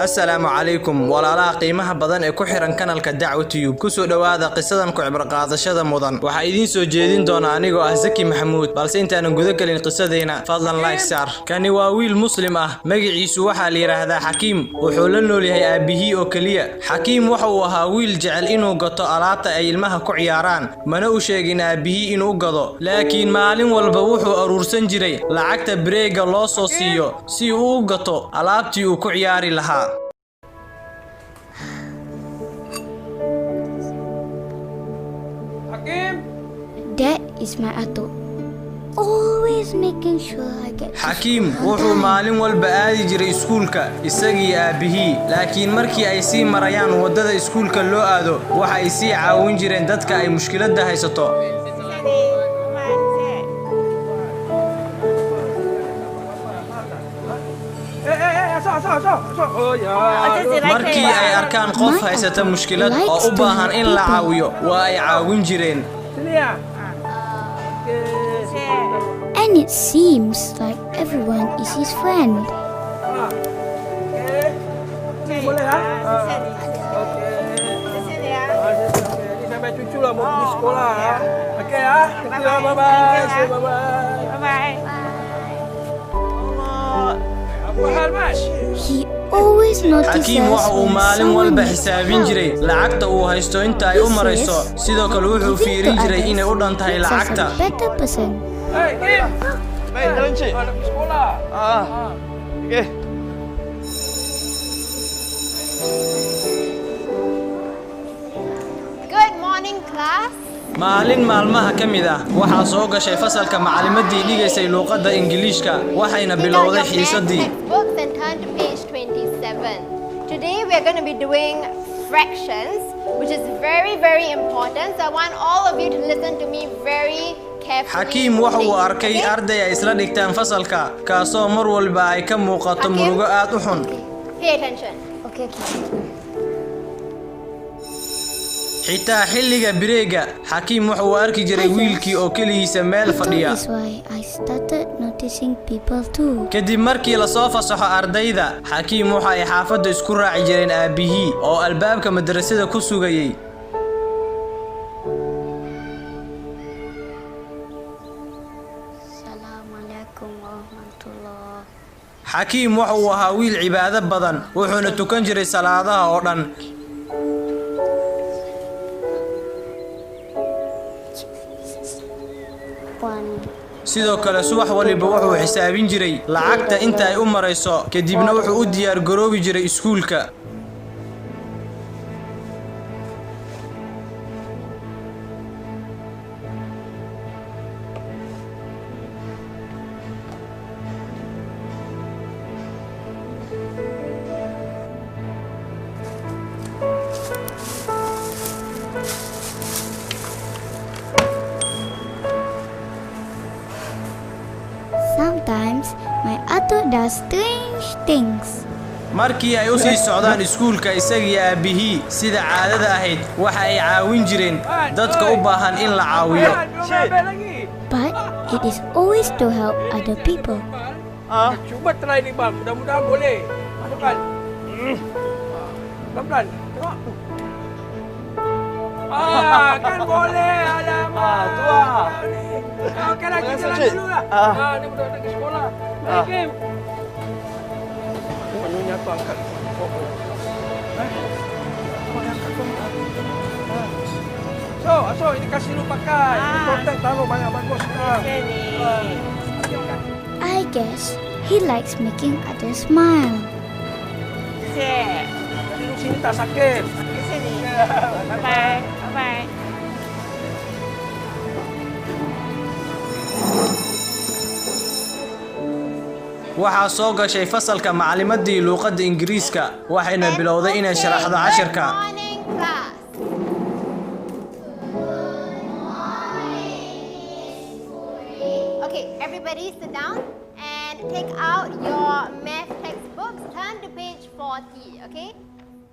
السلام عليكم ولا qiimaha badan ee ku xiran kanalka Dacwo Tube ku soo dhawaada qisadan ku cibra qaadashada mudan waxa idin soo jeedin doona anigoo ah Zaki Maxamuud balse intaan guda galin qisadeena fadlan like sar kani waa wiil muslim ah magaciisu waxa la yiraahdaa Xakiim wuxuu la nool yahay aabihii oo kaliya Xakiim waxa uu ahaa wiil jecel inuu gato alaabta ay ilmaha ku ciyaaraan mana u sheegin aabihii inuu gado laakiin maalin walba wuxuu aruursan jiray lacagta breega loo soo siiyo si uu u gato alaabtii uu ku ciyaari lahaa That is my Ato. Always making sure I get Xakiim wuxuu maalin walba aadi jiray iskuulka isagii aabihii laakiin markii ay sii marayaan wadada iskuulka loo aado waxa ay sii caawin jireen dadka ay mushkiladda haysato markii ay arkaan qof haysata mushkilad oo u baahan in la caawiyo waa ay caawin jireen And it seems like everyone is his friend. He always notices Xakiim waxa uu maalin walba xisaabin jiray lacagta uu haysto inta ay u marayso sidoo kale wuxuu fiirin jiray inay u dhan tahay lacagta Hey, Kim. Baik, jalan cik. Nak pergi sekolah. Okey. Good morning, class. maalin maalmaha kamid ah waxa soo gashay fasalka macallimadii dhigaysay luqadda Ingiriiska waxayna bilowday xiisadii Books and turn to page 27. Today we are going to be doing fractions, which is very, very important. So I want all of you to listen to me very carefully. Xakiim waxa uu arkay arday ay isla dhigtaan fasalka kaasoo mar walba ay ka muuqato murugo aad u xun. Pay attention. Okay. xitaa xilliga breega Xakiim waxa uu arki jiray wiilkii oo kaligiisa meel fadhiya. That is why I started noticing people too. kadib markii la soo fasaxo ardayda Xakiim waxa ay xaafadda isku raaci jireen aabihii oo albaabka madrasada ku sugayay. Xakiim waxa uu ahaa wiil cibaado badan wuxuuna tukan jiray salaadaha oo dhan sidoo kale subax waliba wuxuu xisaabin jiray lacagta inta ay u marayso kadibna wuxuu u diyaar garoobi jiray iskuulka Sometimes my Ato does strange things. markii ay u sii socdaan iskuulka isagii aabihii sida caadada ahayd waxa ay caawin jireen dadka u baahan in la caawiyo But it is always to help other people. Cuba try ni bang, mudah-mudahan boleh. Masukkan. Pelan-pelan. Tengok tu. Kan boleh. Alamak. Tu ah. Okey dah, kita jalan dulu lah. Ni budak nak ke sekolah. Baik, Kim. Manunya tu angkat. So, ini kasih lu pakai. Kontak taruh banyak bagus. I guess he likes making others smile. Jadi lu sini tak sakit. Di sini. Bye-bye. Bye-bye. waxa soo gashay fasalka macallimadii luqadda Ingiriiska waxayna bilowday inay sharaxdo casharka Good morning, class. Okay, everybody sit down and take out your math textbooks. Turn to page 40, okay?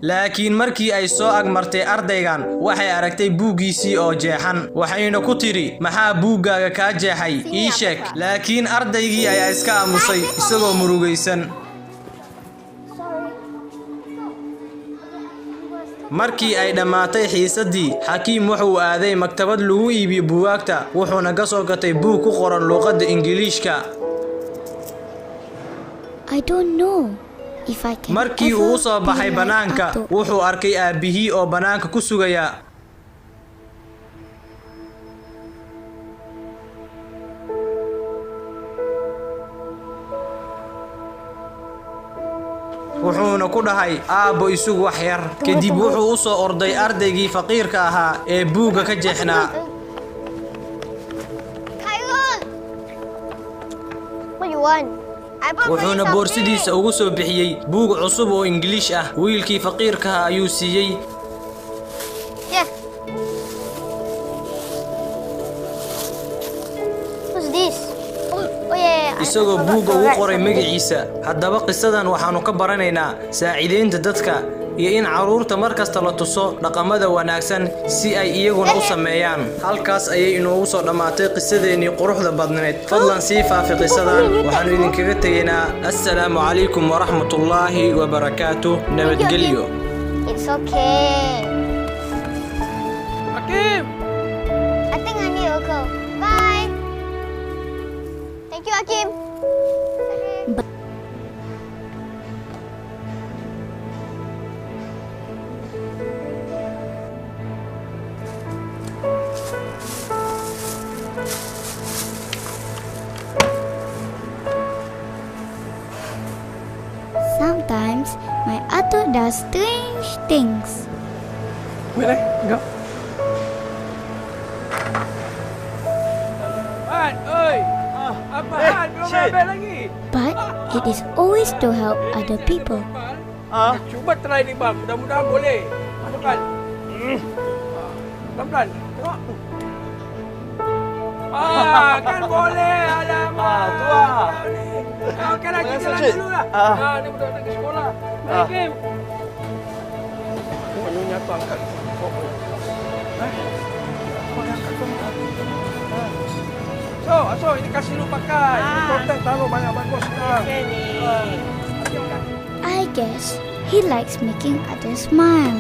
laakiin markii ay soo agmartay ardaygan waxay aragtay buugiisii oo jeexan waxayna ku tiri maxaa buugaaga ka jeexay ii sheeg laakiin ardaygii ayaa iska aamusay isagoo murugaysan Markii ay dhammaatay xiisadii, Xakiim wuxuu aaday maktabad lagu iibiyo buugaagta, wuxuuna ka soo gatay buug ku qoran luqadda Ingiriishka. I don't know if I can Markii ever uu soo be baxay like banaanka, Atto. wuxuu arkay aabihii oo banaanka ku sugaya. wuxuuna ku dhahay aabbo isugu wax yar. Kadib wuxuu u soo orday ardaygii faqiirka ahaa ee buugga ka jeexnaa. Khairul! What do you want? I bought for you wuxuuna something. boorsidiisa ugu soo bixiyey buug cusub oo Ingiliish ah. Wiilkii faqiirka ahaa ayuu siiyey. Yeah. What's this? Oh yeah. isagoo buugga ugu qoray magaciisa. Haddaba qisadan waxaanu ka baranaynaa saaciideynta dadka iyo in caruurta mar kasta la tuso dhaqamada wanaagsan si ay iyaguna u sameeyaan. Halkaas ayay inoogu soo dhammaatay qisadeennii quruxda badneed. Fadlan sii faafi qisadan. Waxaanu idinkaga tegaynaa assalaamu calaykum waraxmatullaahi wabarakaatuh. Nabadgelyo. It's okay. Hakim! I think I need to go. Bye. Thank you, Hakim. Sometimes my Atto does strange things. Wait, go. Han, oi! Apa Han? Belum habis lagi. But it is always to help other people. Cuba try ni bang, mudah-mudahan boleh. Masukkan. Pelan-pelan. Tengok. Kan boleh. Alamak. Tuan. Okey lah, kita jalan Cik. dulu lah. Ni budak nak ke sekolah. Hakim. Maknanya aku angkat. So, ini kasih lu pakai. Ini konten taruh banyak bagus sekarang. I guess he likes making others smile.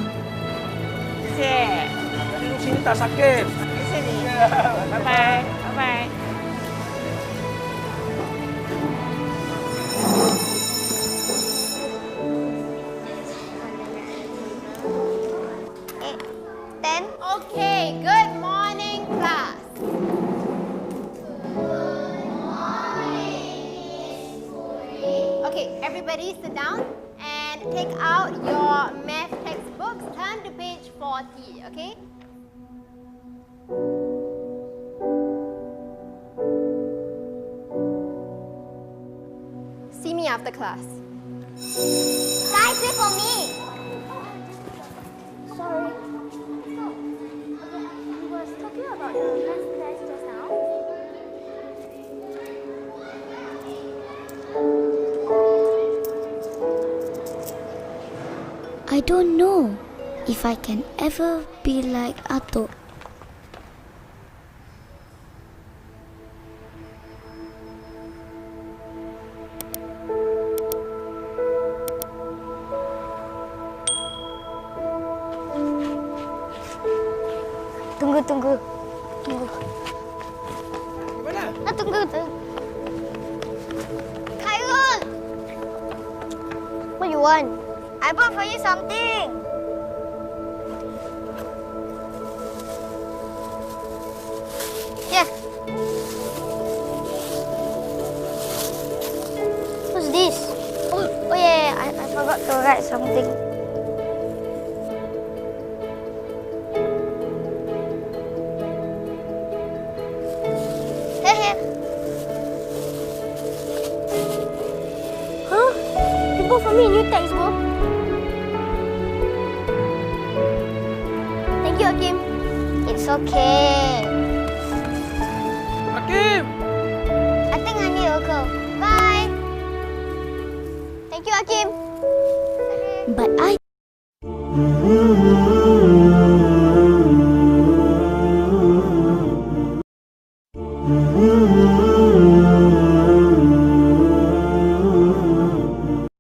Jadi lu sini tak sakit. Sini. Bye-bye. Bye-bye. Then, okay, good morning, class. Okay, everybody sit down and take out your math textbooks. Turn to page 40, okay? See me after class. Guys, wait for me. Sorry. You was talking about the math test just now. I don't know if I can ever be like Atto. Tunggu. Mana? Tunggu. Khairul! What you want? I bought for you something. Yeah. What's this? Oh yeah. I forgot to write something. Here. Huh? You bought for me a new textbook? Thank you, Hakim. It's okay. Hakim! I think I need to go. Bye. Thank you, Hakim. But I